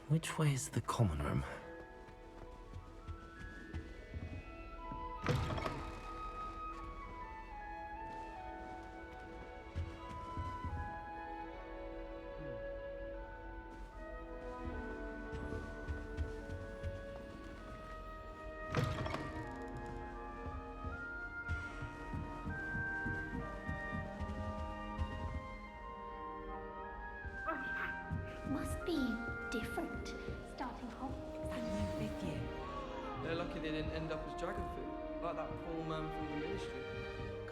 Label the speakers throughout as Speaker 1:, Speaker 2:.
Speaker 1: Which way is the common room?
Speaker 2: Must be different, starting Hogwarts.
Speaker 3: And new fifth year.
Speaker 4: They're lucky they didn't end up as dragon food, like that poor man from the ministry.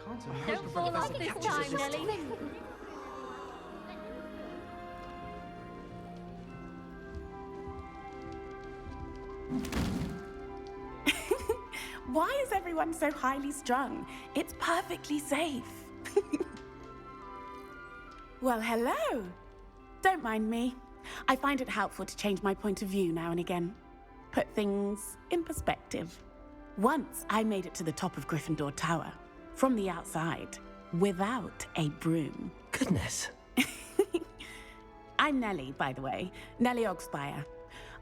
Speaker 3: Can't
Speaker 2: Don't fall off this time, Nelly.
Speaker 5: Why is everyone so highly strung? It's perfectly safe. Well, hello. Don't mind me. I find it helpful to change my point of view now and again. Put things in perspective. Once I made it to the top of Gryffindor Tower, from the outside, without a broom.
Speaker 1: Goodness.
Speaker 5: I'm Nellie, by the way. Nellie Ogspire.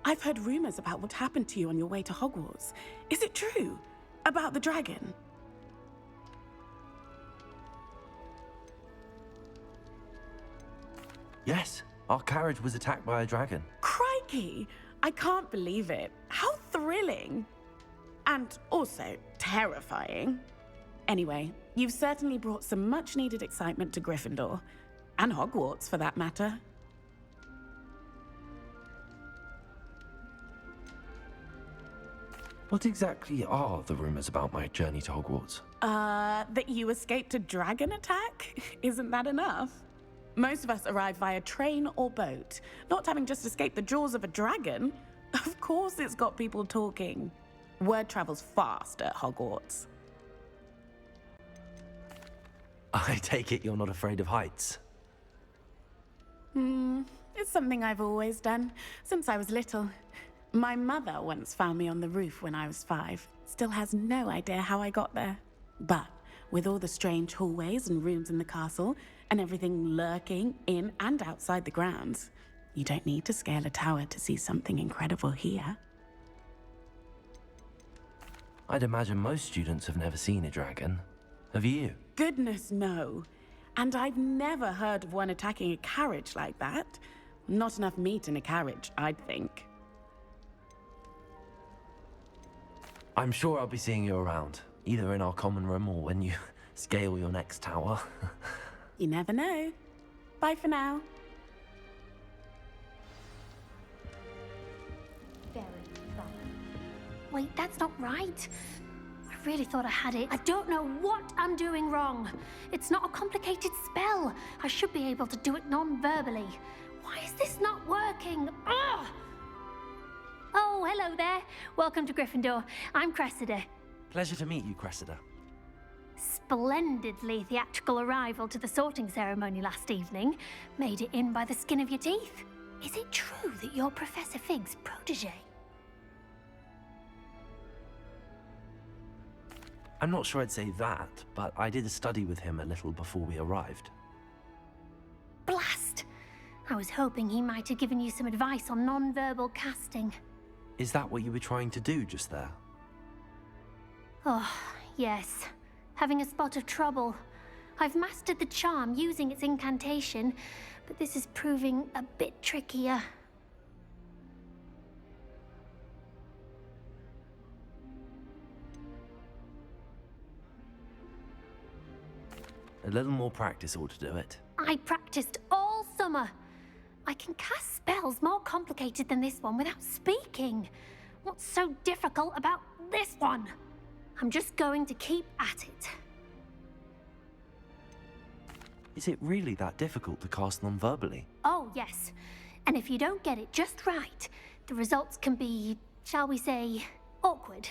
Speaker 5: I've heard rumors about what happened to you on your way to Hogwarts. Is it true? About the dragon?
Speaker 1: Yes, our carriage was attacked by a dragon.
Speaker 5: Crikey! I can't believe it. How thrilling! And also terrifying. Anyway, you've certainly brought some much-needed excitement to Gryffindor. And Hogwarts, for that matter.
Speaker 1: What exactly are the rumors about my journey to Hogwarts?
Speaker 5: That you escaped a dragon attack? Isn't that enough? Most of us arrive via train or boat, not having just escaped the jaws of a dragon. Of course it's got people talking. Word travels fast at Hogwarts.
Speaker 1: I take it you're not afraid of heights.
Speaker 5: It's something I've always done, since I was little. My mother once found me on the roof when I was 5. Still has no idea how I got there. But with all the strange hallways and rooms in the castle, and everything lurking in and outside the grounds, you don't need to scale a tower to see something incredible here.
Speaker 1: I'd imagine most students have never seen a dragon. Have you?
Speaker 5: Goodness, no. And I've never heard of one attacking a carriage like that. Not enough meat in a carriage, I'd think.
Speaker 1: I'm sure I'll be seeing you around, either in our common room or when you scale your next tower.
Speaker 5: You never know. Bye for now.
Speaker 2: Very fun. Wait, that's not right. I really thought I had it. I don't know what I'm doing wrong. It's not a complicated spell. I should be able to do it non-verbally. Why is this not working? Ugh! Oh, hello there. Welcome to Gryffindor. I'm Cressida.
Speaker 1: Pleasure to meet you, Cressida.
Speaker 2: Splendidly theatrical arrival to the sorting ceremony last evening. Made it in by the skin of your teeth. Is it true that you're Professor Fig's protege?
Speaker 1: I'm not sure I'd say that, but I did a study with him a little before we arrived.
Speaker 2: Blast! I was hoping he might have given you some advice on non-verbal casting.
Speaker 1: Is that what you were trying to do just there?
Speaker 2: Oh, yes. Having a spot of trouble. I've mastered the charm using its incantation, but this is proving a bit trickier.
Speaker 1: A little more practice ought to do it.
Speaker 2: I practiced all summer. I can cast spells more complicated than this one without speaking. What's so difficult about this one? I'm just going to keep at it.
Speaker 1: Is it really that difficult to cast non-verbally?
Speaker 2: Oh, yes. And if you don't get it just right, the results can be, shall we say, awkward.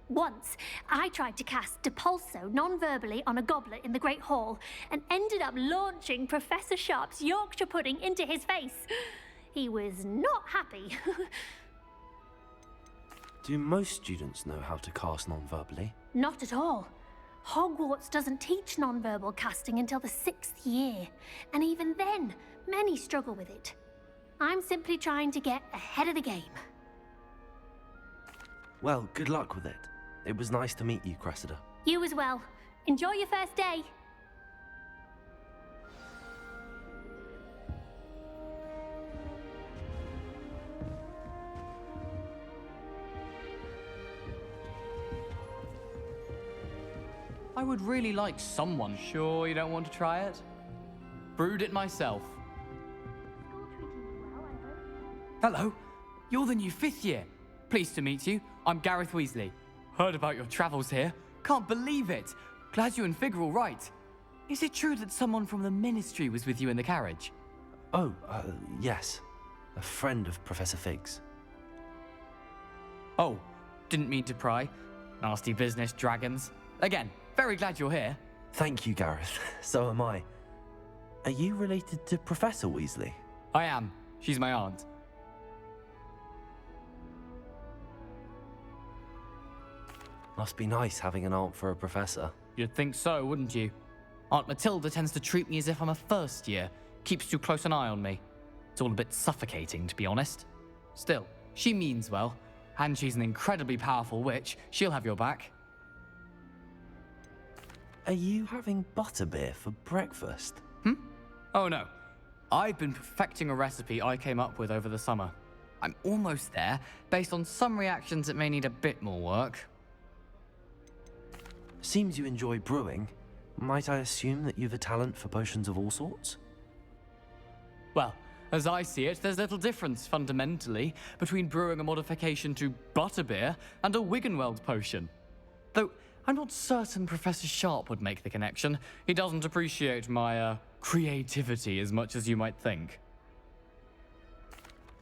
Speaker 2: Once, I tried to cast Depulso non-verbally on a goblet in the Great Hall and ended up launching Professor Sharp's Yorkshire pudding into his face. He was not happy.
Speaker 1: Do most students know how to cast non-verbally?
Speaker 2: Not at all. Hogwarts doesn't teach non-verbal casting until the 6th year, and even then, many struggle with it. I'm simply trying to get ahead of the game.
Speaker 1: Well, good luck with it. It was nice to meet you, Cressida.
Speaker 2: You as well. Enjoy your first day.
Speaker 3: I would really like someone. Sure you don't want to try it? Brewed it myself.
Speaker 2: School treating you well, I hope.
Speaker 3: Hello, you're the new 5th year. Pleased to meet you. I'm Gareth Weasley. Heard about your travels here. Can't believe it. Glad you and Fig are all right. Is it true that someone from the Ministry was with you in the carriage?
Speaker 1: Oh, yes. A friend of Professor Fig's.
Speaker 3: Oh, didn't mean to pry. Nasty business, dragons. Again, very glad you're here.
Speaker 1: Thank you, Gareth. So am I. Are you related to Professor Weasley?
Speaker 3: I am. She's my aunt.
Speaker 1: Must be nice having an aunt for a professor.
Speaker 3: You'd think so, wouldn't you? Aunt Matilda tends to treat me as if I'm a first year. Keeps too close an eye on me. It's all a bit suffocating, to be honest. Still, she means well. And she's an incredibly powerful witch. She'll have your back.
Speaker 1: Are you having butterbeer for breakfast?
Speaker 3: Oh no. I've been perfecting a recipe I came up with over the summer. I'm almost there, based on some reactions that may need a bit more work.
Speaker 1: Seems you enjoy brewing. Might I assume that you've a talent for potions of all sorts?
Speaker 3: Well, as I see it, there's little difference, fundamentally, between brewing a modification to butterbeer and a Wiggenweld potion. Though, I'm not certain Professor Sharp would make the connection. He doesn't appreciate my, creativity as much as you might think.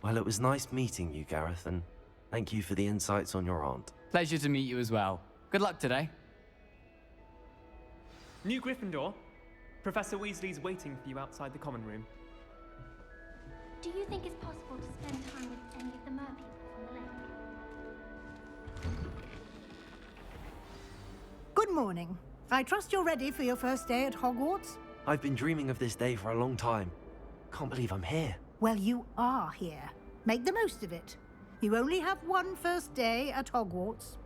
Speaker 1: Well, it was nice meeting you, Gareth, and thank you for the insights on your aunt.
Speaker 3: Pleasure to meet you as well. Good luck today.
Speaker 6: New Gryffindor. Professor Weasley's waiting for you outside the common room.
Speaker 2: Do you think it's possible to spend time with any of the merpeople on the lake?
Speaker 7: Good morning. I trust you're ready for your first day at Hogwarts?
Speaker 1: I've been dreaming of this day for a long time. Can't believe I'm here.
Speaker 7: Well, you are here. Make the most of it. You only have one first day at Hogwarts.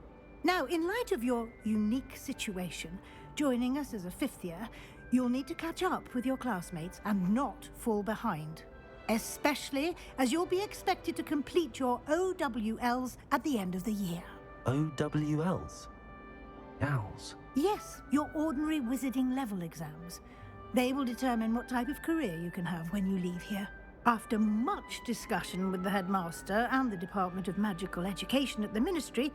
Speaker 7: Now, in light of your unique situation, joining us as a 5th year, you'll need to catch up with your classmates and not fall behind. Especially as you'll be expected to complete your OWLs at the end of the year.
Speaker 1: OWLs? Owls?
Speaker 7: Yes, your ordinary wizarding level exams. They will determine what type of career you can have when you leave here. After much discussion with the headmaster and the Department of Magical Education at the Ministry,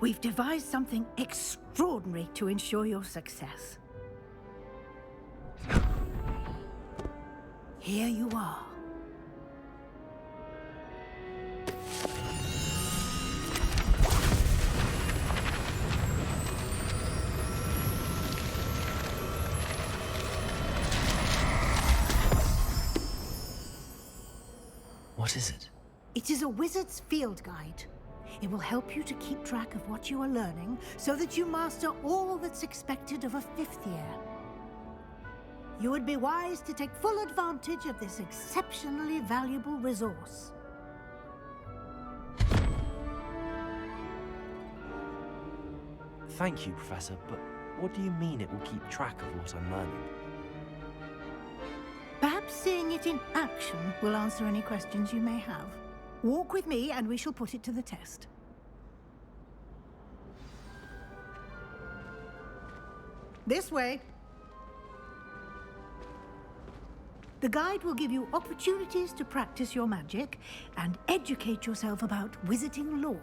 Speaker 7: we've devised something extraordinary to ensure your success. Here you are.
Speaker 1: What is it?
Speaker 7: It is a wizard's field guide. It will help you to keep track of what you are learning so that you master all that's expected of a 5th year. You would be wise to take full advantage of this exceptionally valuable resource.
Speaker 1: Thank you, Professor, but what do you mean it will keep track of what I'm learning?
Speaker 7: Perhaps seeing it in action will answer any questions you may have. Walk with me and we shall put it to the test. This way. The guide will give you opportunities to practice your magic and educate yourself about wizarding lore.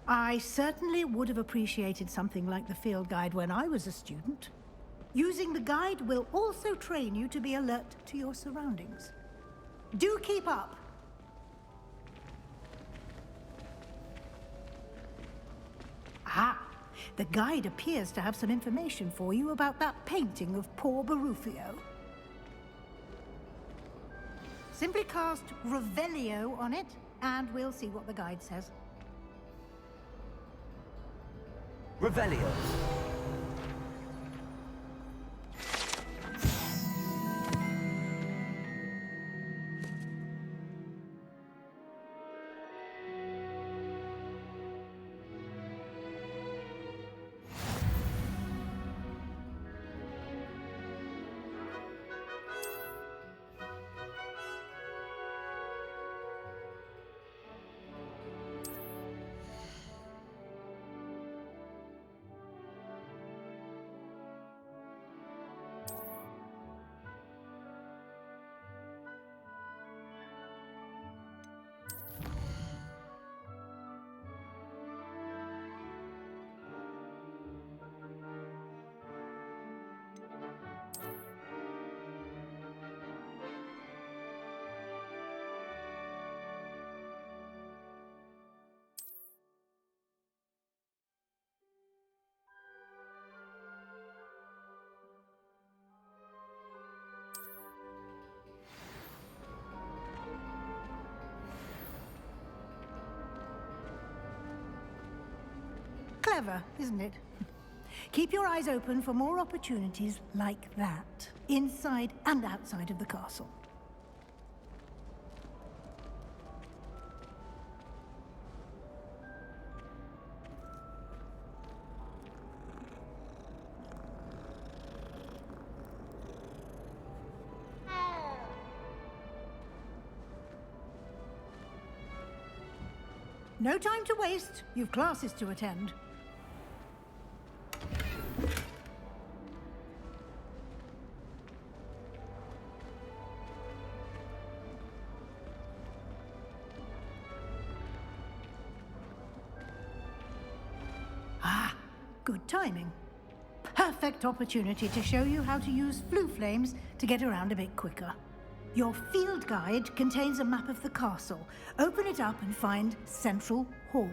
Speaker 7: I certainly would have appreciated something like the field guide when I was a student. Using the guide will also train you to be alert to your surroundings. Do keep up! Ah, the guide appears to have some information for you about that painting of poor Barufio. Simply cast Revelio on it, and we'll see what the guide says.
Speaker 1: Revelio.
Speaker 7: Clever, isn't it? Keep your eyes open for more opportunities like that, inside and outside of the castle. No time to waste. You've classes to attend. Ah, good timing. Perfect opportunity to show you how to use flue flames to get around a bit quicker. Your field guide contains a map of the castle. Open it up and find Central Hall.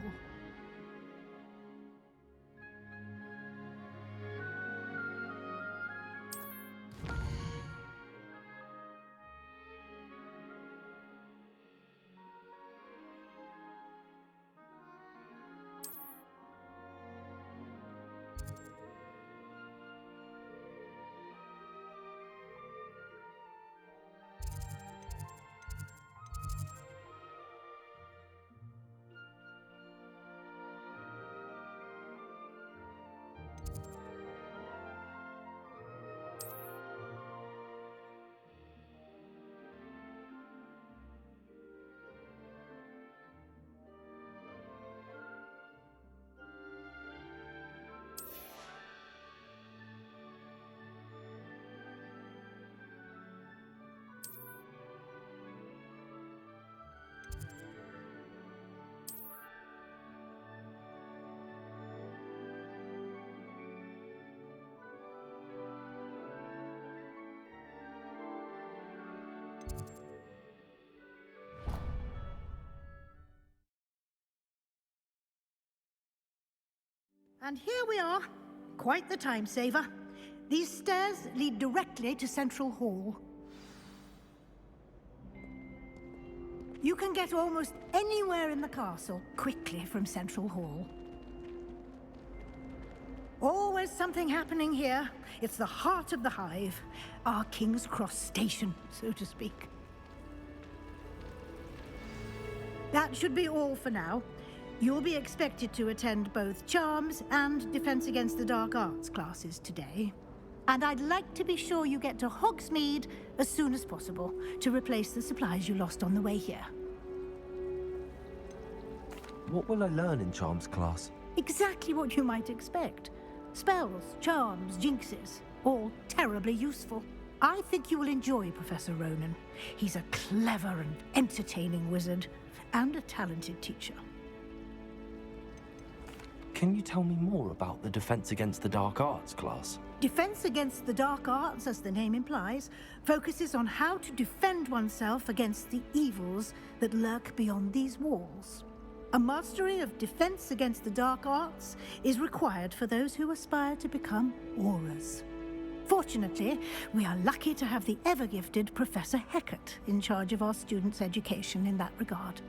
Speaker 7: And here we are. Quite the time saver. These stairs lead directly to Central Hall. You can get almost anywhere in the castle quickly from Central Hall. Always something happening here. It's the heart of the hive. Our King's Cross station, so to speak. That should be all for now. You'll be expected to attend both Charms and Defense Against the Dark Arts classes today. And I'd like to be sure you get to Hogsmeade as soon as possible to replace the supplies you lost on the way here.
Speaker 1: What will I learn in Charms class?
Speaker 7: Exactly what you might expect. Spells, charms, jinxes, all terribly useful. I think you will enjoy Professor Ronan. He's a clever and entertaining wizard, and a talented teacher.
Speaker 1: Can you tell me more about the Defense Against the Dark Arts class?
Speaker 7: Defense Against the Dark Arts, as the name implies, focuses on how to defend oneself against the evils that lurk beyond these walls. A mastery of Defense Against the Dark Arts is required for those who aspire to become Aurors. Fortunately, we are lucky to have the ever-gifted Professor Hecat in charge of our students' education in that regard.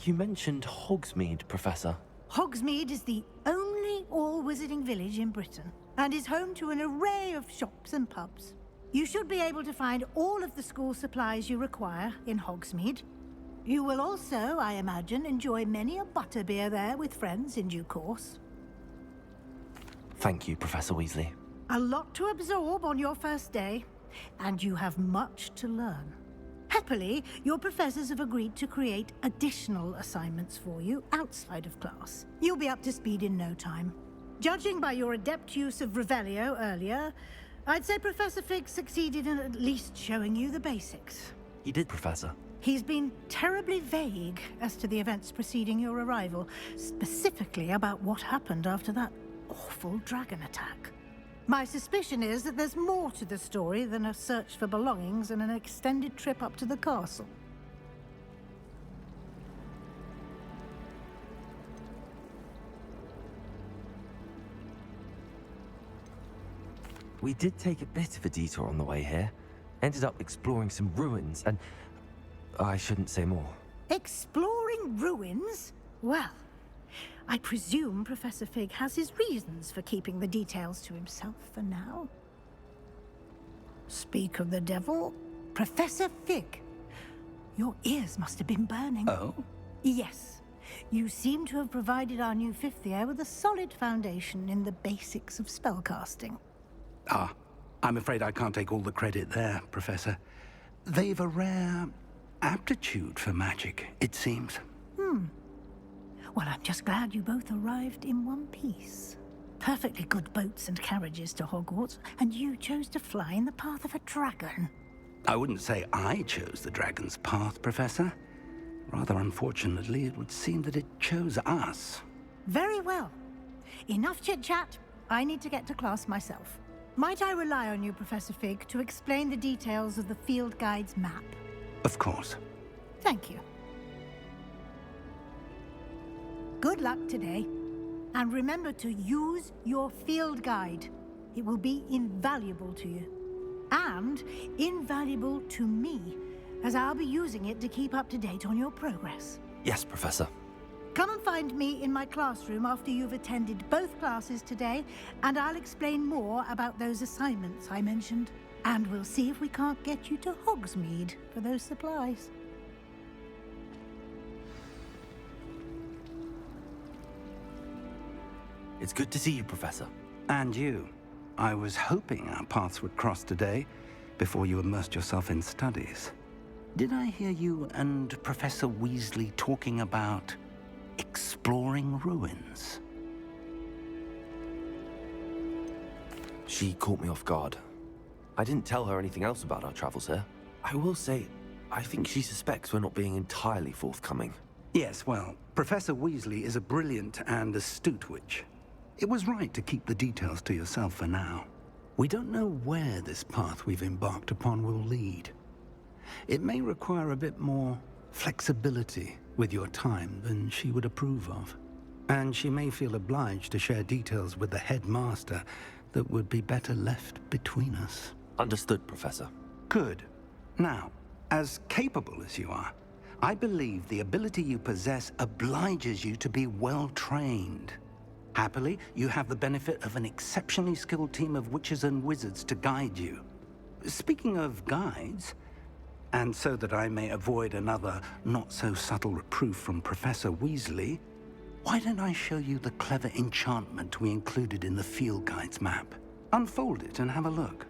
Speaker 1: You mentioned Hogsmeade, Professor.
Speaker 7: Hogsmeade is the only all-wizarding village in Britain, and is home to an array of shops and pubs. You should be able to find all of the school supplies you require in Hogsmeade. You will also, I imagine, enjoy many a butterbeer there with friends in due course.
Speaker 1: Thank you, Professor Weasley.
Speaker 7: A lot to absorb on your first day, and you have much to learn. Happily, your professors have agreed to create additional assignments for you outside of class. You'll be up to speed in no time. Judging by your adept use of Revelio earlier, I'd say Professor Fig succeeded in at least showing you the basics.
Speaker 1: He did, Professor.
Speaker 7: He's been terribly vague as to the events preceding your arrival, specifically about what happened after that awful dragon attack. My suspicion is that there's more to the story than a search for belongings and an extended trip up to the castle.
Speaker 1: We did take a bit of a detour on the way here. Ended up exploring some ruins and... I shouldn't say more.
Speaker 7: Exploring ruins? Well, I presume Professor Fig has his reasons for keeping the details to himself for now. Speak of the devil, Professor Fig. Your ears must have been burning.
Speaker 8: Oh?
Speaker 7: Yes. You seem to have provided our new fifth year with a solid foundation in the basics of spellcasting.
Speaker 8: Ah, I'm afraid I can't take all the credit there, Professor. They've a rare aptitude for magic, it seems.
Speaker 7: Well, I'm just glad you both arrived in one piece. Perfectly good boats and carriages to Hogwarts, and you chose to fly in the path of a dragon.
Speaker 8: I wouldn't say I chose the dragon's path, Professor. Rather unfortunately, it would seem that it chose us.
Speaker 7: Very well. Enough chit-chat. I need to get to class myself. Might I rely on you, Professor Fig, to explain the details of the field guide's map?
Speaker 8: Of course.
Speaker 7: Thank you. Good luck today. And remember to use your field guide. It will be invaluable to you. And invaluable to me, as I'll be using it to keep up to date on your progress.
Speaker 1: Yes, Professor.
Speaker 7: Come and find me in my classroom after you've attended both classes today, and I'll explain more about those assignments I mentioned. And we'll see if we can't get you to Hogsmeade for those supplies.
Speaker 1: It's good to see you, Professor.
Speaker 8: And you. I was hoping our paths would cross today, before you immersed yourself in studies. Did I hear you and Professor Weasley talking about exploring ruins?
Speaker 1: She caught me off guard. I didn't tell her anything else about our travels here. I will say, I think she suspects we're not being entirely forthcoming.
Speaker 8: Yes, well, Professor Weasley is a brilliant and astute witch. It was right to keep the details to yourself for now. We don't know where this path we've embarked upon will lead. It may require a bit more flexibility with your time than she would approve of. And she may feel obliged to share details with the headmaster that would be better left between us.
Speaker 1: Understood, Professor.
Speaker 8: Good. Now, as capable as you are, I believe the ability you possess obliges you to be well trained. Happily, you have the benefit of an exceptionally skilled team of witches and wizards to guide you. Speaking of guides, and so that I may avoid another not-so-subtle reproof from Professor Weasley, why don't I show you the clever enchantment we included in the field guide's map? Unfold it and have a look.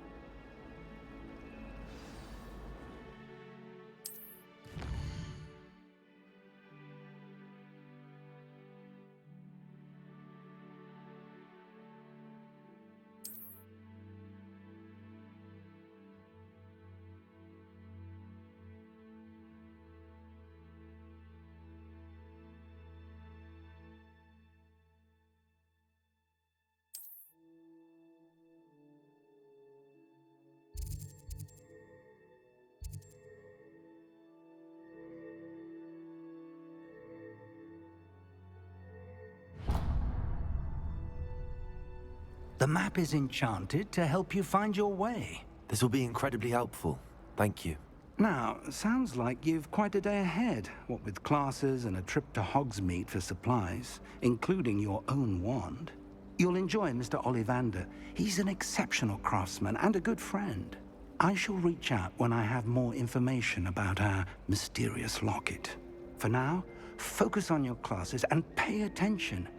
Speaker 8: The map is enchanted to help you find your way.
Speaker 1: This will be incredibly helpful. Thank you.
Speaker 8: Now, sounds like you've quite a day ahead, what with classes and a trip to Hogsmeade for supplies, including your own wand. You'll enjoy Mr. Ollivander. He's an exceptional craftsman and a good friend. I shall reach out when I have more information about our mysterious locket. For now, focus on your classes and pay attention.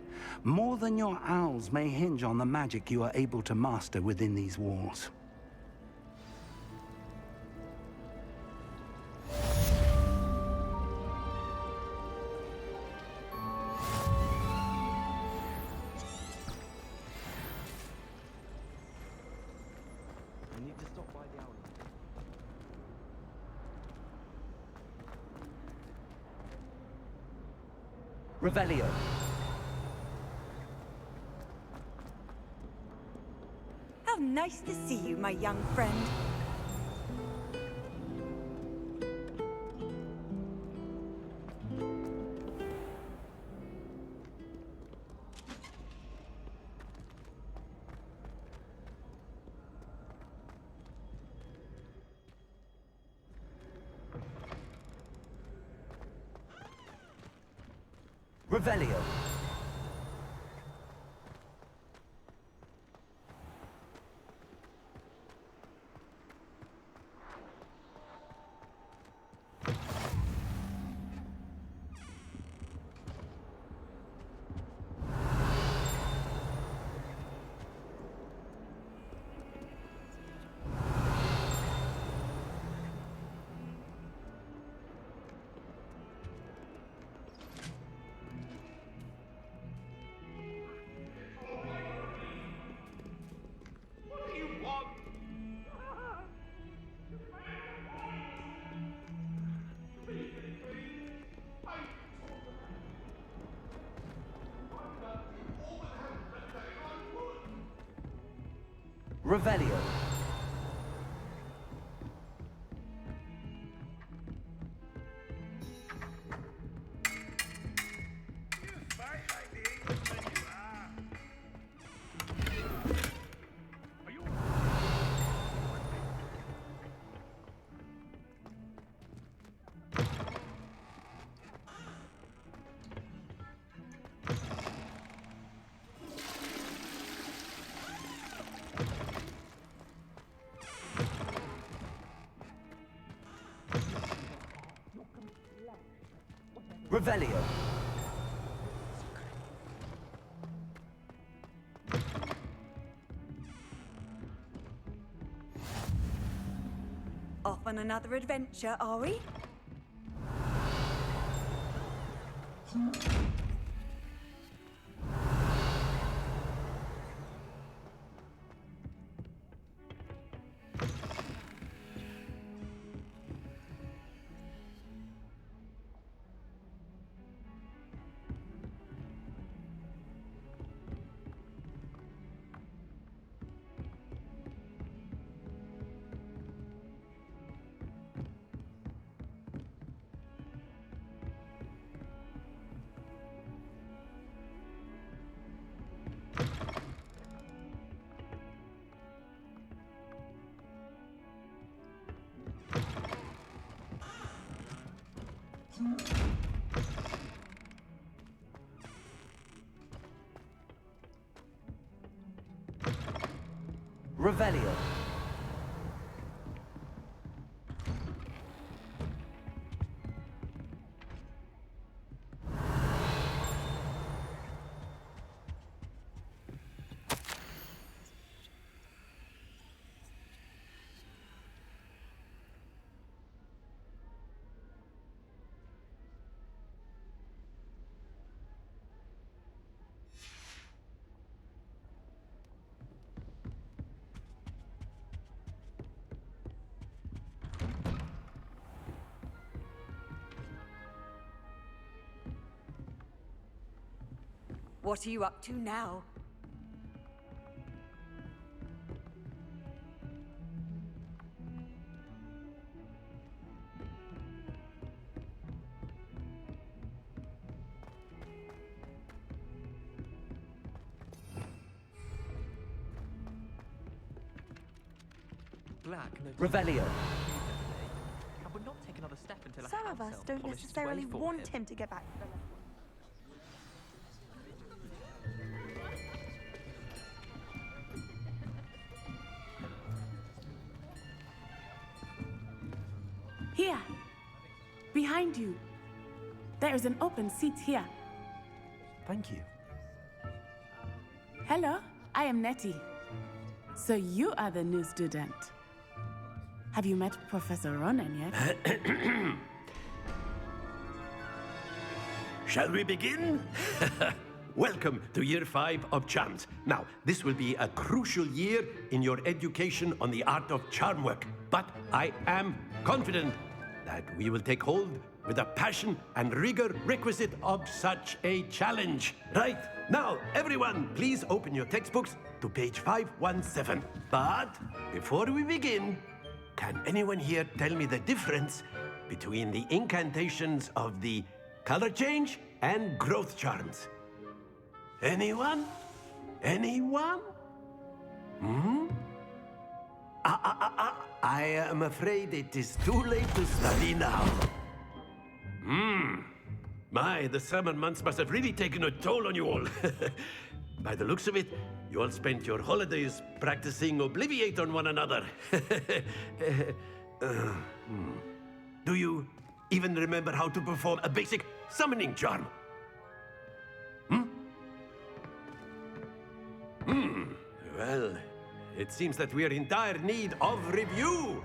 Speaker 8: More than your owls may hinge on the magic you are able to master within these walls.
Speaker 1: I need to stop by the owl. Revelio.
Speaker 9: How nice to see you, my young friend.
Speaker 1: Revelio. Revelio. Revelio.
Speaker 9: Off on another adventure, are we?
Speaker 1: Revelio.
Speaker 9: What are you up to now?
Speaker 6: Black noticed
Speaker 1: Revelio.
Speaker 6: I would not take another step until I
Speaker 10: Some
Speaker 6: had
Speaker 10: of us
Speaker 6: Self
Speaker 10: don't
Speaker 6: polish his
Speaker 10: necessarily
Speaker 6: way for
Speaker 10: want
Speaker 6: him.
Speaker 10: him to get back to the left.
Speaker 5: Here. Behind you. There is an open seat here.
Speaker 1: Thank you.
Speaker 5: Hello, I am Nettie. So you are the new student. Have you met Professor Ronan yet?
Speaker 11: Shall we begin? Welcome to Year 5 of Charms. Now, this will be a crucial year in your education on the art of charm work, but I am confident that we will take hold with the passion and rigor requisite of such a challenge. Right, now, everyone, please open your textbooks to page 517. But before we begin, can anyone here tell me the difference between the incantations of the color change and growth charms? Anyone? Anyone? I am afraid it is too late to study now. My, the summer months must have really taken a toll on you all. By the looks of it, you all spent your holidays practicing Obliviate on one another. Do you even remember how to perform a basic summoning charm? Well, it seems that we are in dire need of review.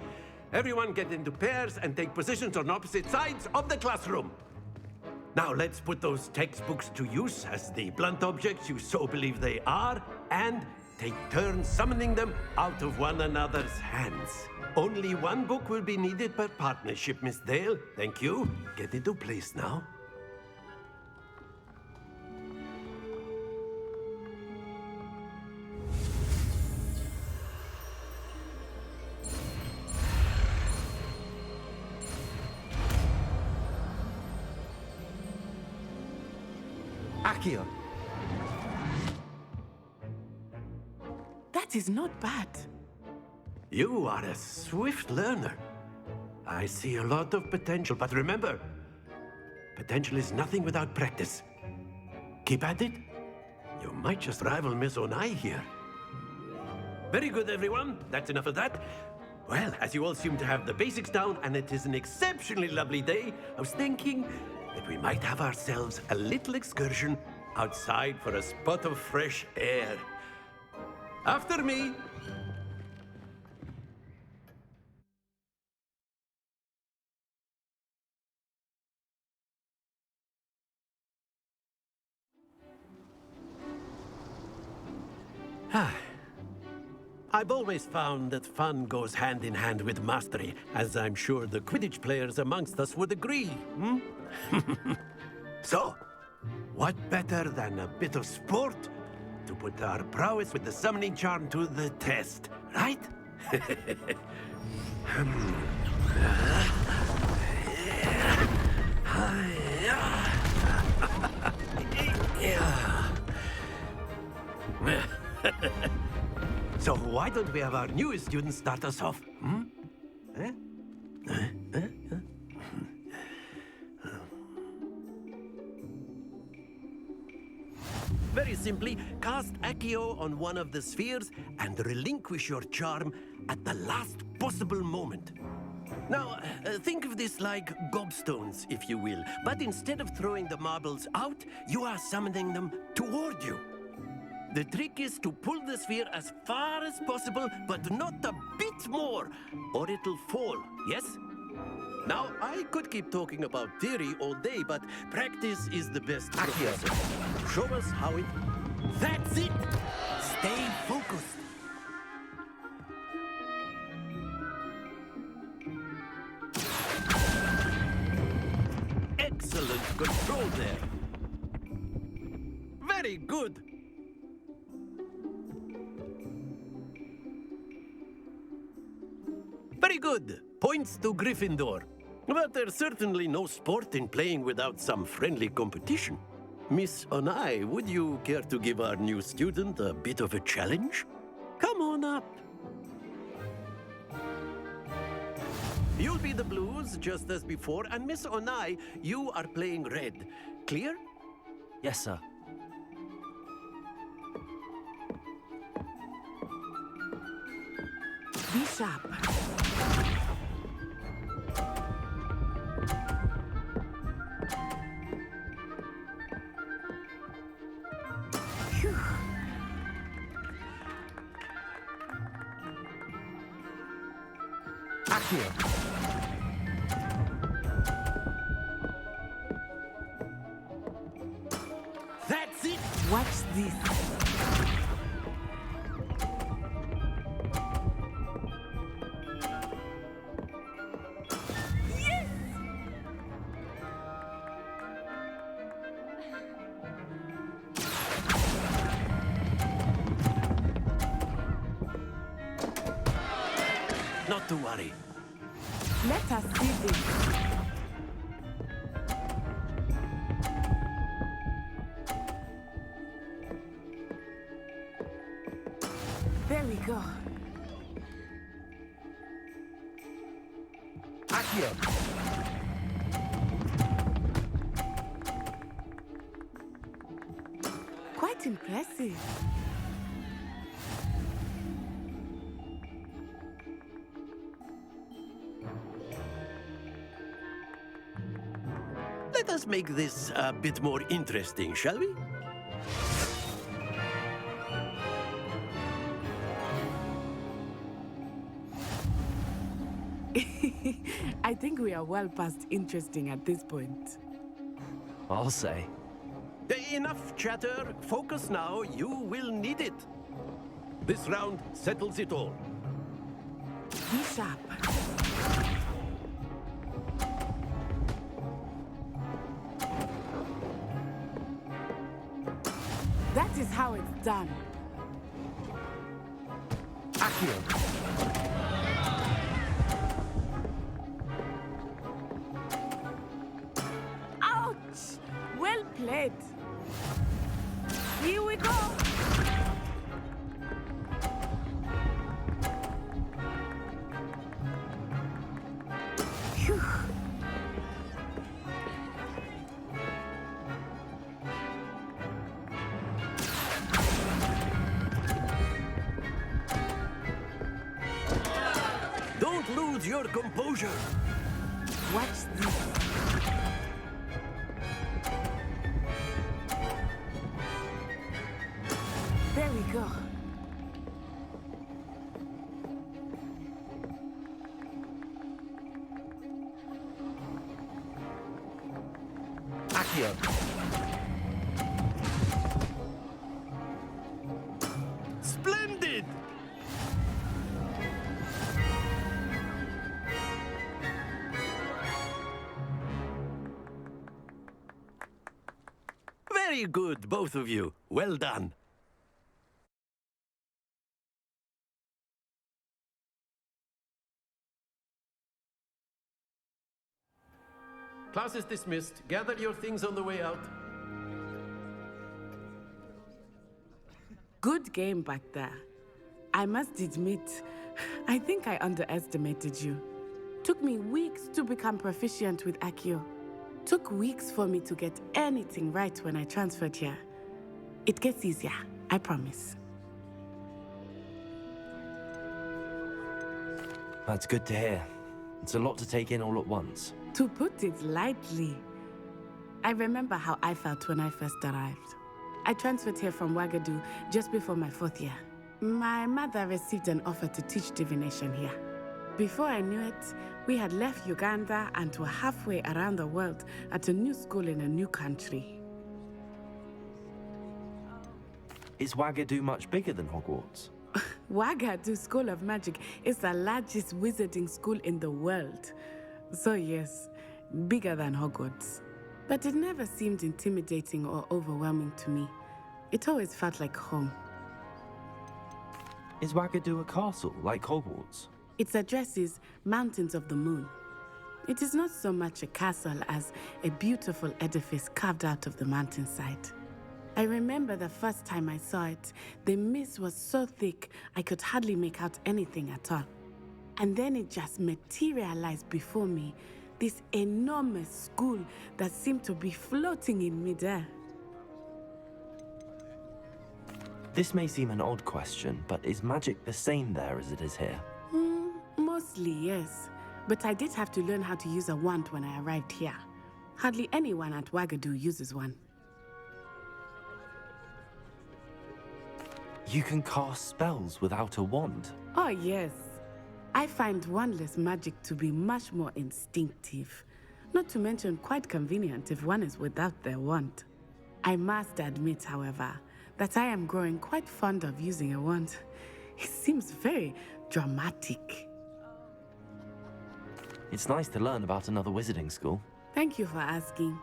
Speaker 11: Everyone get into pairs and take positions on opposite sides of the classroom. Now let's put those textbooks to use as the blunt objects you so believe they are, and take turns summoning them out of one another's hands. Only one book will be needed per partnership, Miss Dale. Thank you. Get into place now.
Speaker 1: Accio.
Speaker 5: That is not bad.
Speaker 11: You are a swift learner. I see a lot of potential, but remember, potential is nothing without practice. Keep at it. You might just rival Miss Onai here. Very good, everyone. That's enough of that. Well, as you all seem to have the basics down, and it is an exceptionally lovely day, I was thinking that we might have ourselves a little excursion outside for a spot of fresh air. After me. I've always found that fun goes hand in hand with mastery, as I'm sure the Quidditch players amongst us would agree, So, what better than a bit of sport to put our prowess with the summoning charm to the test, right? So why don't we have our newest student start us off? Very simply, cast Accio on one of the spheres and relinquish your charm at the last possible moment. Now, think of this like gobstones, if you will, but instead of throwing the marbles out, you are summoning them toward you. The trick is to pull the sphere as far as possible, but not a bit more, or it'll fall, yes? Now, I could keep talking about theory all day, but practice is the best professor. Show us how it... That's it! Stay focused. Excellent control there. Very good. Very good. Points to Gryffindor. But there's certainly no sport in playing without some friendly competition. Miss Onai, would you care to give our new student a bit of a challenge? Come on up. You'll be the blues, just as before, and Miss Onai, you are playing red. Clear?
Speaker 1: Yes, sir.
Speaker 5: Be sharp. Phew.
Speaker 1: Accio.
Speaker 11: That's it!
Speaker 5: Watch this.
Speaker 11: Not to worry.
Speaker 5: Let us see this. There we go.
Speaker 1: Accio.
Speaker 5: quite impressive.
Speaker 11: Let us make this a bit more interesting, shall we?
Speaker 5: I think we are well past interesting at this point.
Speaker 1: I'll say.
Speaker 11: Enough chatter. Focus now. You will need it. This round settles it all.
Speaker 5: Be sharp. That is how it's done.
Speaker 1: Accio!
Speaker 5: Ouch! Well played. Here we go. Phew.
Speaker 11: Don't lose your composure.
Speaker 5: Watch this. There we go.
Speaker 1: Accio!
Speaker 11: Splendid! Very good, both of you. Well done. Class is dismissed. Gather your things on the way out.
Speaker 5: Good game back there. I must admit, I think I underestimated you. Took me weeks to become proficient with Accio. Took weeks for me to get anything right when I transferred here. It gets easier, I promise.
Speaker 1: That's good to hear. It's a lot to take in all at once.
Speaker 5: To put it lightly, I remember how I felt when I first arrived. I transferred here from Wagadu just before my 4th year. My mother received an offer to teach divination here. Before I knew it, we had left Uganda and were halfway around the world at a new school in a new country.
Speaker 1: Is Wagadu much bigger than Hogwarts?
Speaker 5: Wagadu School of Magic is the largest wizarding school in the world. So yes, bigger than Hogwarts. But it never seemed intimidating or overwhelming to me. It always felt like home.
Speaker 1: Is Wagadu a castle, like Hogwarts?
Speaker 5: Its address is Mountains of the Moon. It is not so much a castle as a beautiful edifice carved out of the mountainside. I remember the first time I saw it, the mist was so thick I could hardly make out anything at all. And then it just materialized before me, this enormous school that seemed to be floating in midair.
Speaker 1: This may seem an odd question, but is magic the same there as it is here?
Speaker 5: Mostly, yes. But I did have to learn how to use a wand when I arrived here. Hardly anyone at Wagadu uses one.
Speaker 1: You can cast spells without a wand?
Speaker 5: Oh, yes. I find wandless magic to be much more instinctive. Not to mention quite convenient if one is without their wand. I must admit, however, that I am growing quite fond of using a wand. It seems very dramatic.
Speaker 1: It's nice to learn about another wizarding school.
Speaker 5: Thank you for asking.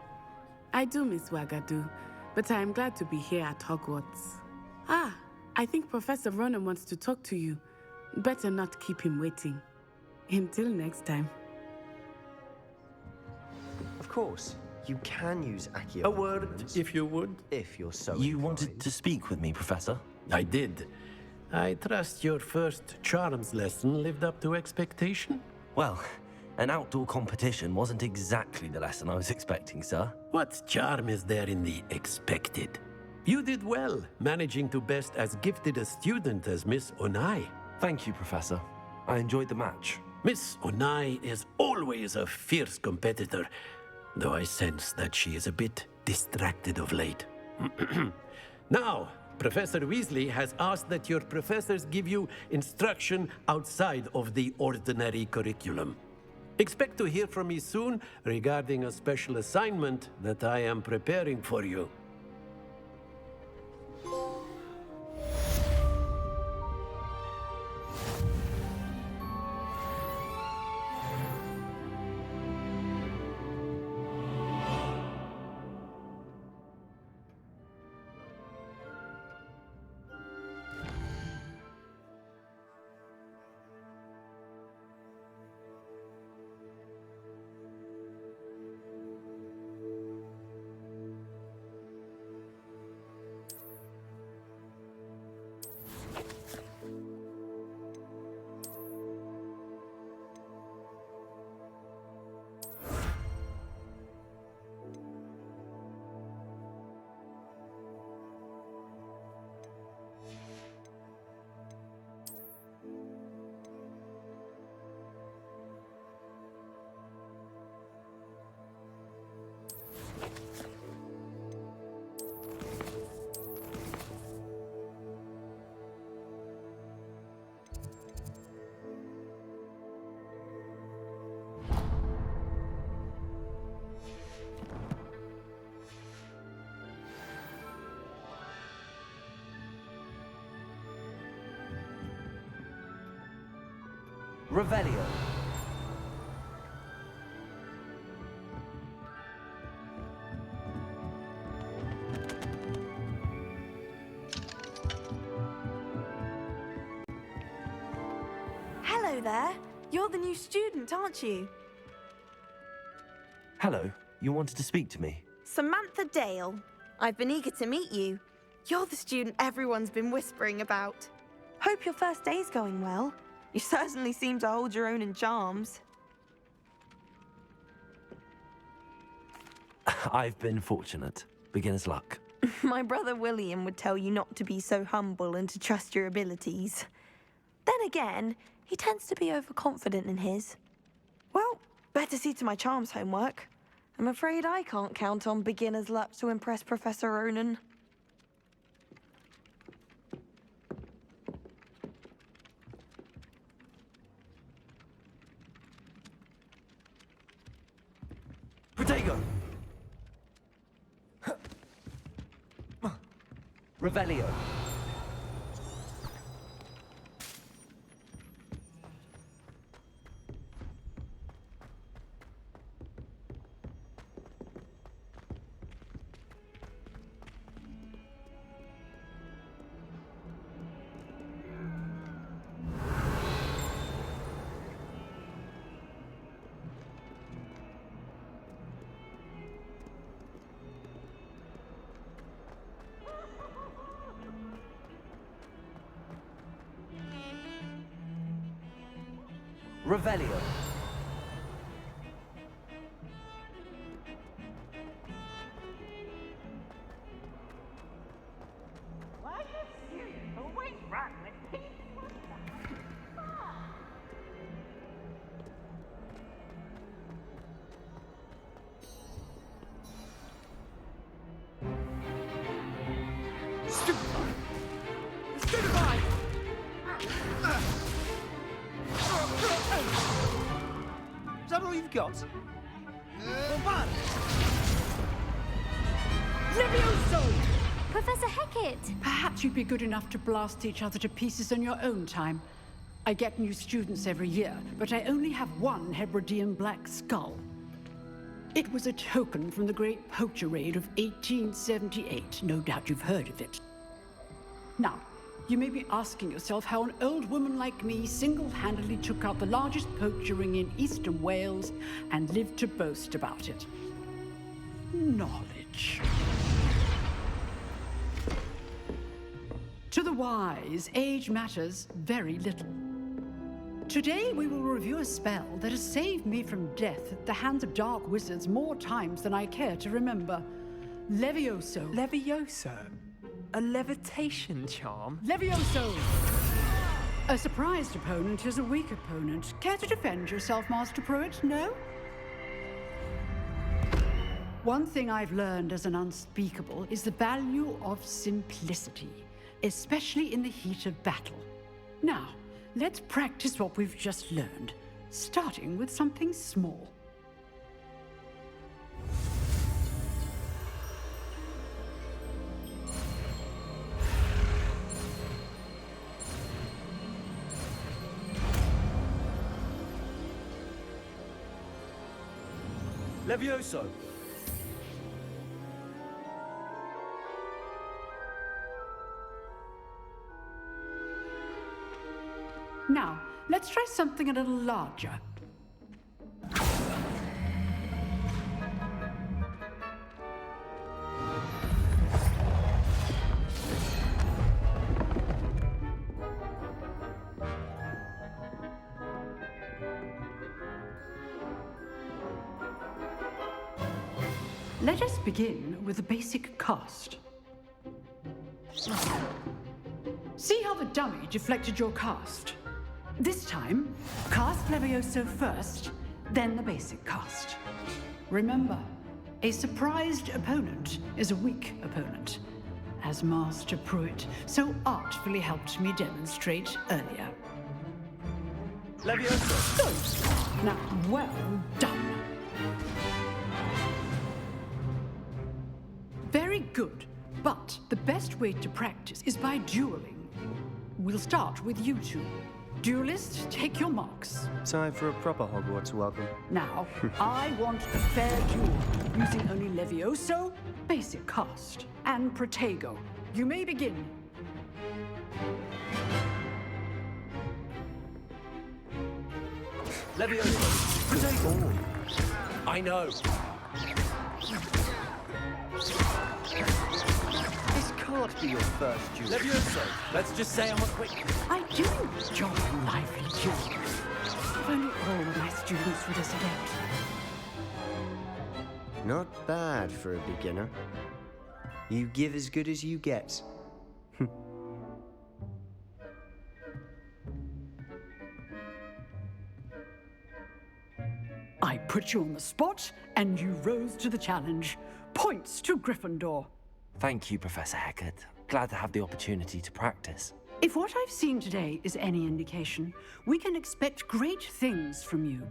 Speaker 5: I do miss Wagadu, but I am glad to be here at Hogwarts. Ah, I think Professor Ronan wants to talk to you. Better not keep him waiting. Until next time.
Speaker 10: Of course, you can use Accio.
Speaker 11: A word, if you would.
Speaker 10: If you're so
Speaker 1: You
Speaker 10: inclined.
Speaker 1: wanted to speak with me, Professor?
Speaker 11: I did. I trust your first charms lesson lived up to expectation?
Speaker 1: Well, an outdoor competition wasn't exactly the lesson I was expecting, sir.
Speaker 11: What charm is there in the expected? You did well, managing to best as gifted a student as Miss Onai.
Speaker 1: Thank you, Professor. I enjoyed the match.
Speaker 11: Miss Onai is always a fierce competitor, though I sense that she is a bit distracted of late. Now, Professor Weasley has asked that your professors give you instruction outside of the ordinary curriculum. Expect to hear from me soon regarding a special assignment that I am preparing for you.
Speaker 10: Revelio.
Speaker 9: Hello there. You're the new student, aren't you?
Speaker 1: Hello, you wanted to speak to me?
Speaker 9: Samantha Dale. I've been eager to meet you. You're the student everyone's been whispering about. Hope your first day's going well. You certainly seem to hold your own in charms.
Speaker 1: I've been fortunate. Beginner's luck.
Speaker 9: My brother William would tell you not to be so humble and to trust your abilities. Then again, he tends to be overconfident in his. Well, better see to my charms homework. I'm afraid I can't count on beginner's luck to impress Professor Ronan.
Speaker 10: Protego! Revelio. Revelio.
Speaker 12: Is that all you've got?
Speaker 13: Levioso!
Speaker 2: Professor Hecat!
Speaker 13: Perhaps you'd be good enough to blast each other to pieces on your own time. I get new students every year, but I only have one Hebridean black skull. It was a token from the Great Poacher Raid of 1878. No doubt you've heard of it. Now, you may be asking yourself how an old woman like me single-handedly took out the largest poacher ring in eastern Wales and lived to boast about it. Knowledge. To the wise, age matters very little. Today we will review a spell that has saved me from death at the hands of dark wizards more times than I care to remember. Levioso.
Speaker 6: Levioso? A levitation charm?
Speaker 13: Levioso! A surprised opponent is a weak opponent. Care to defend yourself, Master Pruitt? No? One thing I've learned as an unspeakable is the value of simplicity, especially in the heat of battle. Now, let's practice what we've just learned, starting with something small.
Speaker 10: Levioso!
Speaker 13: Now, let's try something a little larger. Let us begin with the basic cast. See how the dummy deflected your cast? This time, cast Levioso first, then the basic cast. Remember, a surprised opponent is a weak opponent, as Master Pruitt so artfully helped me demonstrate earlier.
Speaker 10: Levioso!
Speaker 13: Now, well done. Very good, but the best way to practice is by dueling. We'll start with you two. Duelists, take your marks.
Speaker 14: Time for a proper Hogwarts welcome.
Speaker 13: Now, I want a fair duel, using only Levioso, basic cast, and Protego. You may begin.
Speaker 10: Levioso! Protego! I know! This can't be your first duel. Levioso! Let's just say I'm a quick...
Speaker 13: I do enjoy lively duels. If only all of my students were this adept.
Speaker 14: Not bad for a beginner. You give as good as you get.
Speaker 13: I put you on the spot, and you rose to the challenge. Points to Gryffindor.
Speaker 1: Thank you, Professor Hecat. Glad to have the opportunity to practice.
Speaker 13: If what I've seen today is any indication, we can expect great things from you.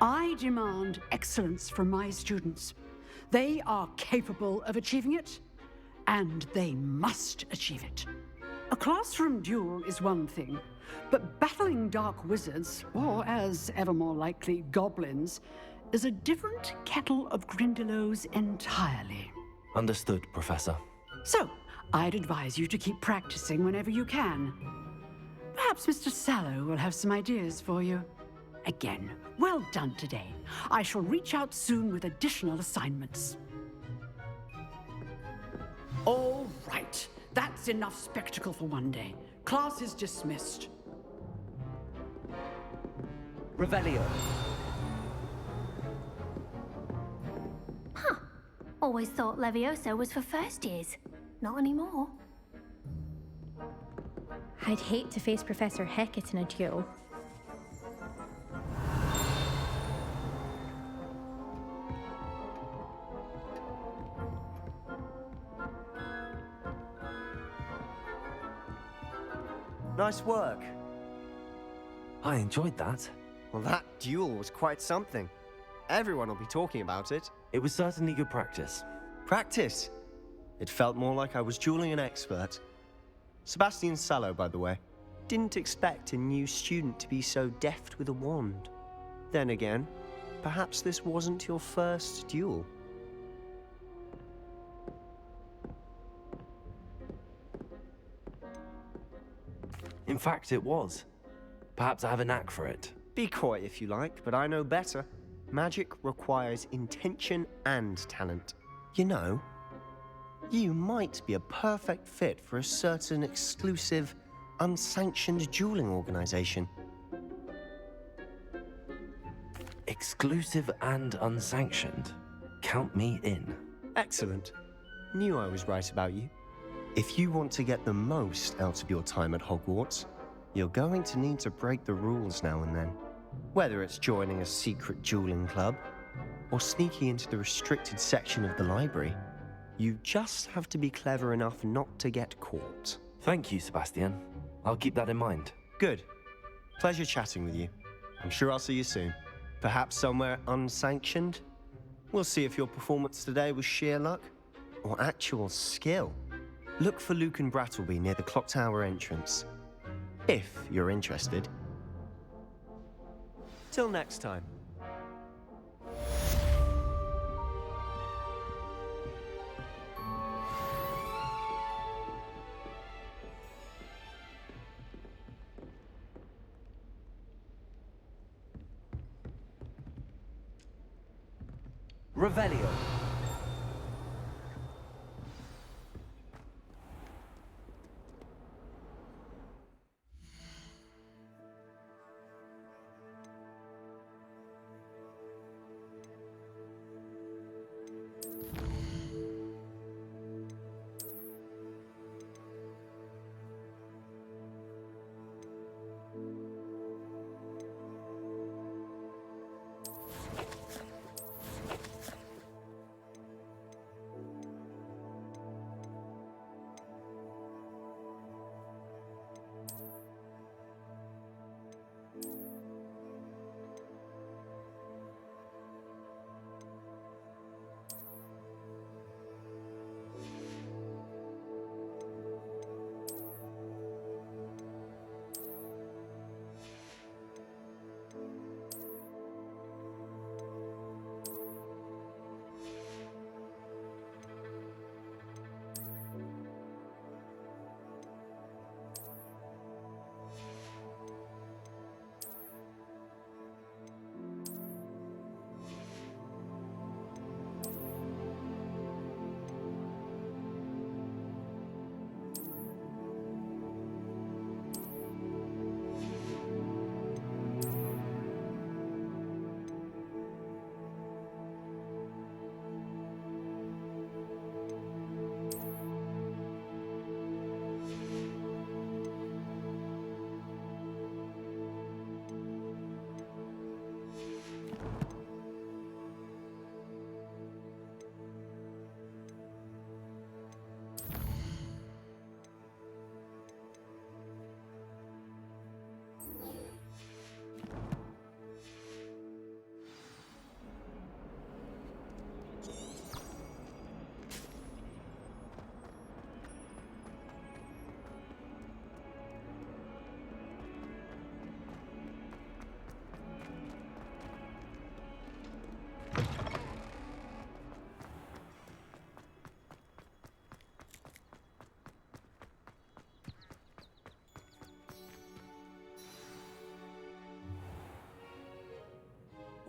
Speaker 13: I demand excellence from my students. They are capable of achieving it, and they must achieve it. A classroom duel is one thing, but battling dark wizards, or as ever more likely, goblins, is a different kettle of Grindylows entirely.
Speaker 1: Understood, Professor.
Speaker 13: So, I'd advise you to keep practicing whenever you can. Perhaps Mr. Sallow will have some ideas for you. Again, well done today. I shall reach out soon with additional assignments. All right. That's enough spectacle for one day. Class is dismissed.
Speaker 10: Revelio.
Speaker 2: Huh. Always thought Levioso was for first years. Not anymore.
Speaker 15: I'd hate to face Professor Hecat in a duel.
Speaker 14: Nice work.
Speaker 1: I enjoyed that.
Speaker 14: Well, that duel was quite something. Everyone will be talking about it.
Speaker 1: It was certainly good practice.
Speaker 14: Practice? It felt more like I was dueling an expert. Sebastian Sallow, by the way. Didn't expect a new student to be so deft with a wand. Then again, perhaps this wasn't your first duel.
Speaker 1: In fact, it was. Perhaps I have a knack for it.
Speaker 14: Be coy if you like, but I know better. Magic requires intention and talent. You know, you might be a perfect fit for a certain exclusive, unsanctioned dueling organization.
Speaker 1: Exclusive and unsanctioned. Count me in.
Speaker 14: Excellent. Knew I was right about you. If you want to get the most out of your time at Hogwarts, you're going to need to break the rules now and then. Whether it's joining a secret dueling club or sneaking into the restricted section of the library, you just have to be clever enough not to get caught.
Speaker 1: Thank you, Sebastian. I'll keep that in mind.
Speaker 14: Good. Pleasure chatting with you. I'm sure I'll see you soon. Perhaps somewhere unsanctioned? We'll see if your performance today was sheer luck or actual skill. Look for Luke and Brattleby near the clock tower entrance, if you're interested. Till next time.
Speaker 10: Revelio.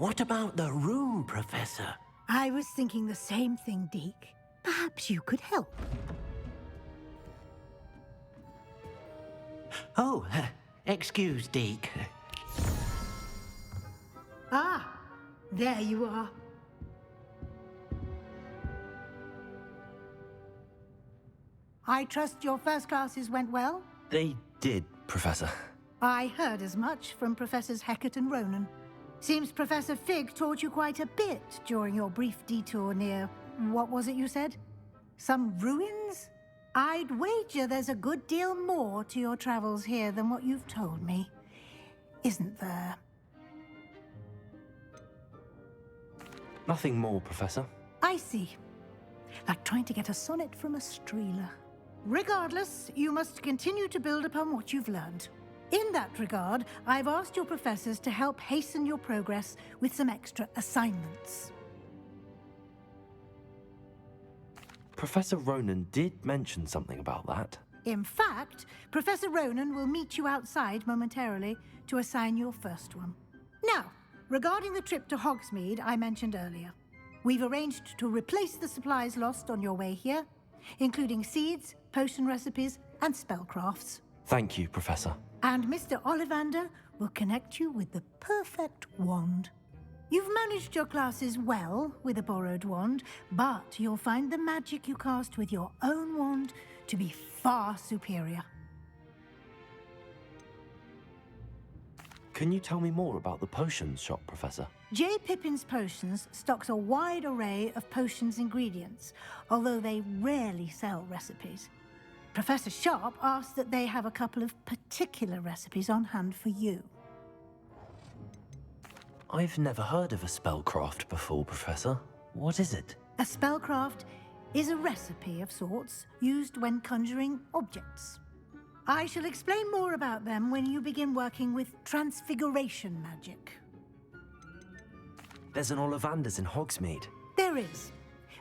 Speaker 11: What about the room, Professor?
Speaker 7: I was thinking the same thing, Deke. Perhaps you could help.
Speaker 11: Oh, excuse, Deke.
Speaker 7: Ah, there you are. I trust your first classes went well?
Speaker 1: They did, Professor.
Speaker 7: I heard as much from Professors Hecat and Ronan. Seems Professor Fig taught you quite a bit during your brief detour near... what was it you said? Some ruins? I'd wager there's a good deal more to your travels here than what you've told me. Isn't there?
Speaker 1: Nothing more, Professor.
Speaker 7: I see. Like trying to get a sonnet from a streeler. Regardless, you must continue to build upon what you've learned. In that regard, I've asked your professors to help hasten your progress with some extra assignments.
Speaker 1: Professor Ronan did mention something about that.
Speaker 7: In fact, Professor Ronan will meet you outside momentarily to assign your first one. Now, regarding the trip to Hogsmeade I mentioned earlier, we've arranged to replace the supplies lost on your way here, including seeds, potion recipes, and spellcrafts.
Speaker 1: Thank you, Professor.
Speaker 7: And Mr. Ollivander will connect you with the perfect wand. You've managed your classes well with a borrowed wand, but you'll find the magic you cast with your own wand to be far superior.
Speaker 1: Can you tell me more about the potions shop, Professor?
Speaker 7: J. Pippin's Potions stocks a wide array of potions ingredients, although they rarely sell recipes. Professor Sharp asked that they have a couple of particular recipes on hand for you.
Speaker 1: I've never heard of a spellcraft before, Professor. What is it?
Speaker 7: A spellcraft is a recipe of sorts used when conjuring objects. I shall explain more about them when you begin working with transfiguration magic.
Speaker 1: There's an Ollivander's in Hogsmeade.
Speaker 7: There is.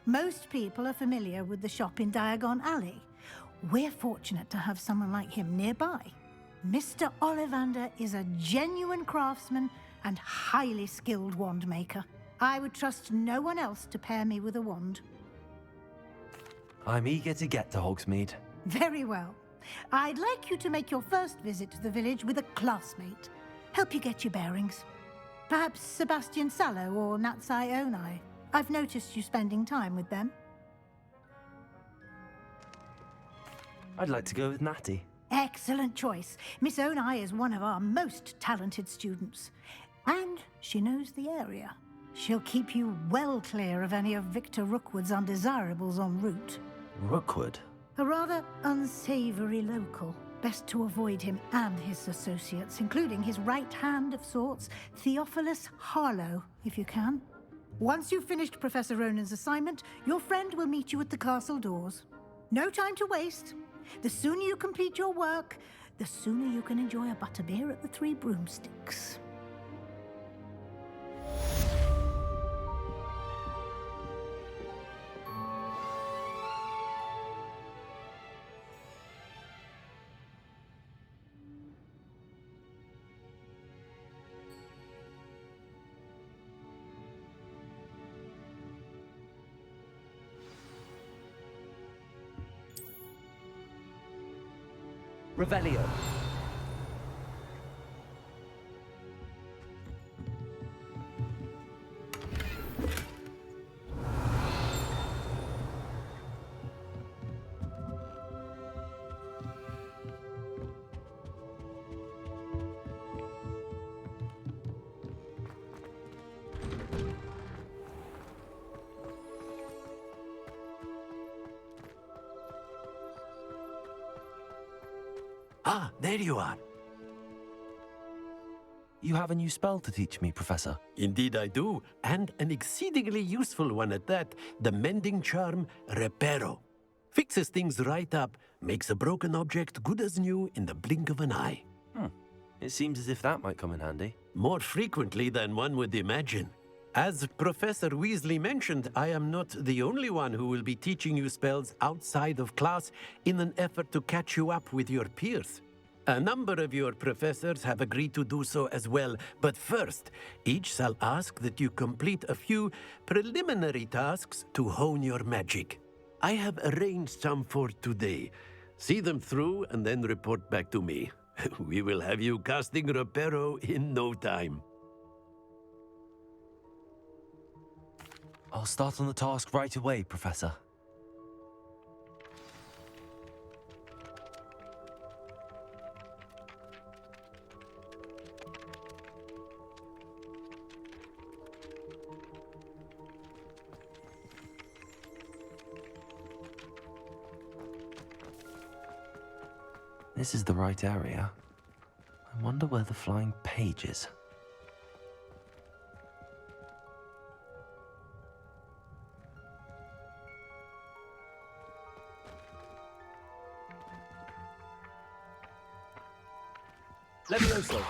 Speaker 7: Most people are familiar with the shop in Diagon Alley. We're fortunate to have someone like him nearby. Mr. Ollivander is a genuine craftsman and highly skilled wand maker. I would trust no one else to pair me with a wand.
Speaker 1: I'm eager to get to Hogsmeade.
Speaker 7: Very well. I'd like you to make your first visit to the village with a classmate. Help you get your bearings. Perhaps Sebastian Sallow or Natsai Onai. I've noticed you spending time with them.
Speaker 1: I'd like to go with Natty.
Speaker 7: Excellent choice. Miss Onai is one of our most talented students. And she knows the area. She'll keep you well clear of any of Victor Rookwood's undesirables en route.
Speaker 1: Rookwood?
Speaker 7: A rather unsavory local. Best to avoid him and his associates, including his right hand of sorts, Theophilus Harlow, if you can. Once you've finished Professor Ronan's assignment, your friend will meet you at the castle doors. No time to waste. The sooner you complete your work, the sooner you can enjoy a butterbeer at the Three Broomsticks.
Speaker 1: Revelio.
Speaker 11: Ah, there you are.
Speaker 1: You have a new spell to teach me, Professor.
Speaker 11: Indeed I do, and an exceedingly useful one at that, the mending charm Reparo. Fixes things right up, makes a broken object good as new in the blink of an eye.
Speaker 1: It seems as if that might come in handy.
Speaker 11: More frequently than one would imagine. As Professor Weasley mentioned, I am not the only one who will be teaching you spells outside of class in an effort to catch you up with your peers. A number of your professors have agreed to do so as well, but first, each shall ask that you complete a few preliminary tasks to hone your magic. I have arranged some for today. See them through and then report back to me. We will have you casting Reparo in no time.
Speaker 1: I'll start on the task right away, Professor. This is the right area. I wonder where the flying page is.
Speaker 10: Levioso.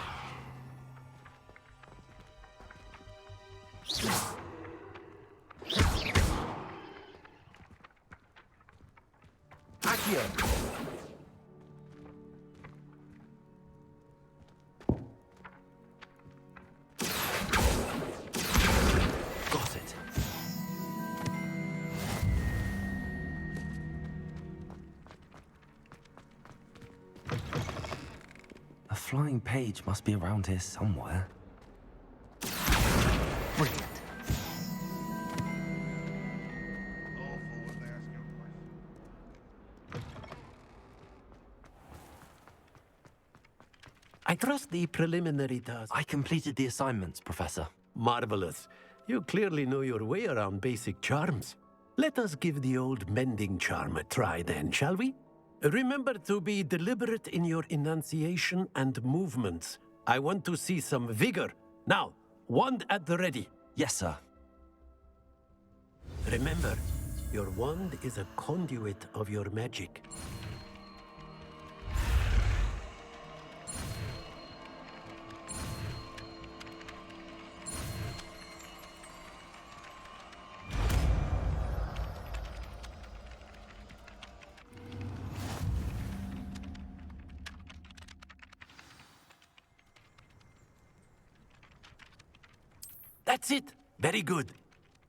Speaker 10: Accio.
Speaker 1: Got it. A flying page must be around here somewhere. Brilliant.
Speaker 11: I trust the preliminary task.
Speaker 1: I completed the assignments, Professor.
Speaker 11: Marvelous. You clearly know your way around basic charms. Let us give the old mending charm a try then, shall we? Remember to be deliberate in your enunciation and movements. I want to see some vigor. Now, wand at the ready.
Speaker 1: Yes, sir.
Speaker 11: Remember, your wand is a conduit of your magic. That's it. Very good.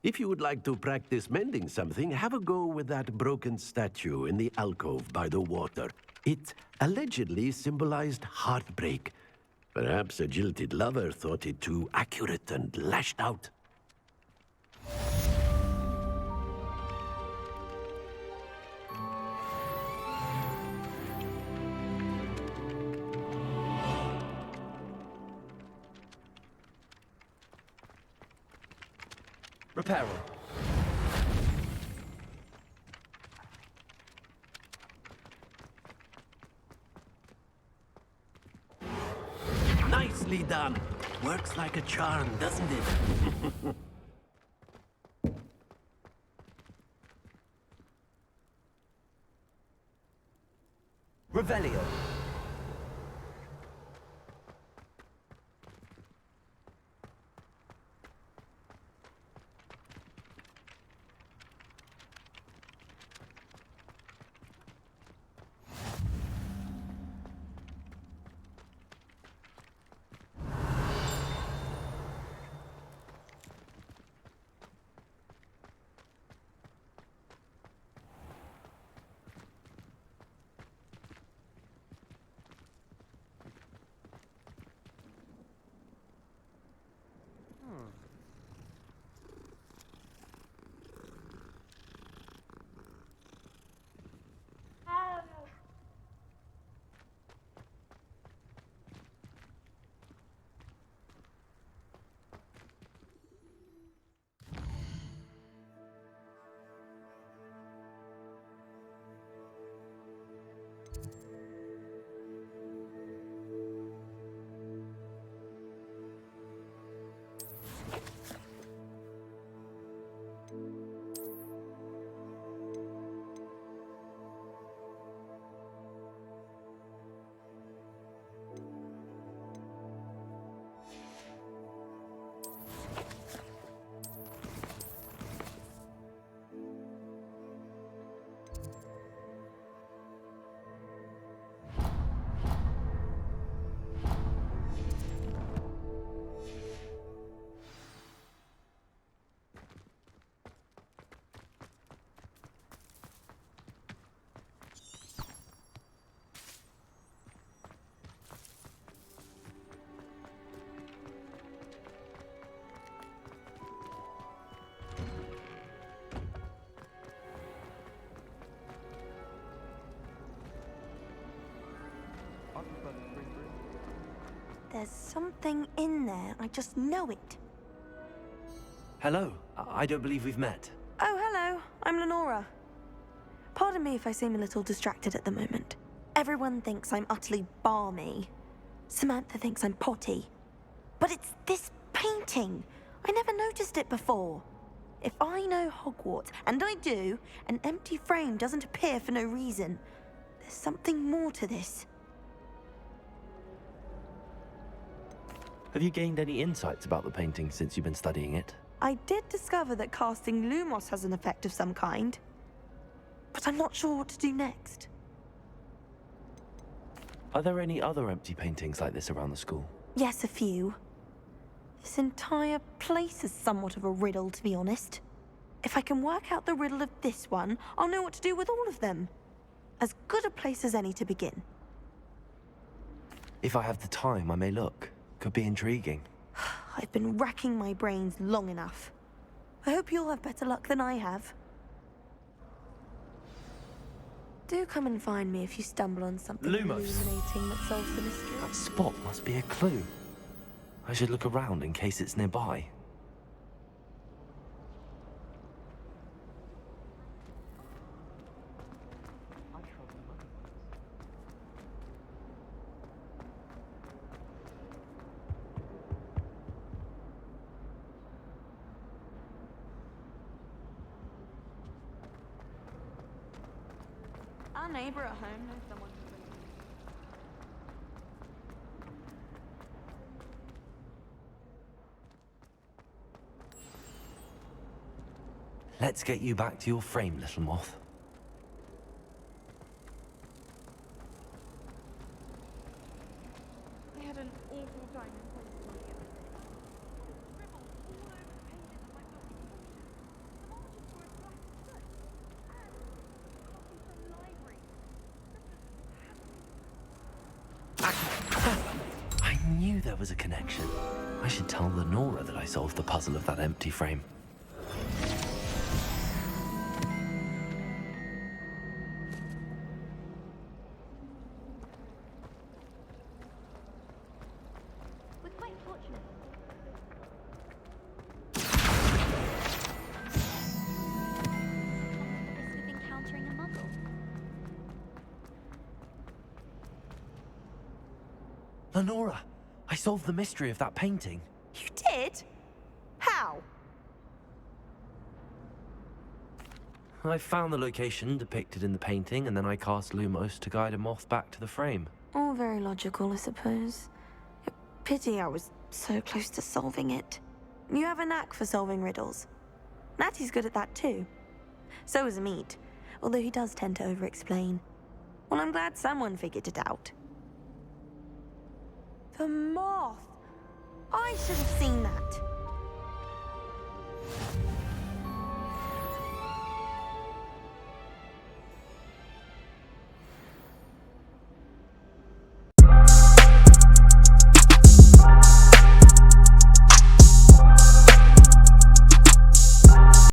Speaker 11: If you would like to practice mending something, have a go with that broken statue in the alcove by the water. It allegedly symbolized heartbreak. Perhaps a jilted lover thought it too accurate and lashed out.
Speaker 1: Reparo.
Speaker 11: Nicely done. Works like a charm, doesn't it?
Speaker 1: Revelio.
Speaker 9: There's something in there. I just know it.
Speaker 1: Hello. I don't believe we've met.
Speaker 9: Oh, hello. I'm Lenora. Pardon me if I seem a little distracted at the moment. Everyone thinks I'm utterly balmy. Samantha thinks I'm potty. But it's this painting. I never noticed it before. If I know Hogwarts, and I do, an empty frame doesn't appear for no reason. There's something more to this.
Speaker 1: Have you gained any insights about the painting since you've been studying it?
Speaker 9: I did discover that casting Lumos has an effect of some kind. But I'm not sure what to do next.
Speaker 1: Are there any other empty paintings like this around the school?
Speaker 9: Yes, a few. This entire place is somewhat of a riddle, to be honest. If I can work out the riddle of this one, I'll know what to do with all of them. As good a place as any to begin.
Speaker 1: If I have the time, I may look. Could be intriguing.
Speaker 9: I've been racking my brains long enough. I hope you'll have better luck than I have. Do come and find me if you stumble on something
Speaker 1: Lumos.
Speaker 9: illuminating that solves the mystery.
Speaker 1: That spot must be a clue. I should look around in case it's nearby.
Speaker 9: Our neighbor at home knows someone who
Speaker 1: Let's get you back to your frame, little moth.
Speaker 9: I had an awful time in
Speaker 1: I knew there was a connection. I should tell Lenora that I solved the puzzle of that empty frame.
Speaker 2: We're quite fortunate. Risk of encountering a muggle.
Speaker 1: Lenora, I solved the mystery of that painting.
Speaker 9: You did? How?
Speaker 1: I found the location depicted in the painting, and then I cast Lumos to guide a moth back to the frame.
Speaker 9: All very logical, I suppose. Pity I was so close to solving it. You have a knack for solving riddles. Natty's good at that too. So is Amit, although he does tend to over-explain. Well, I'm glad someone figured it out. The moth! I should have seen that.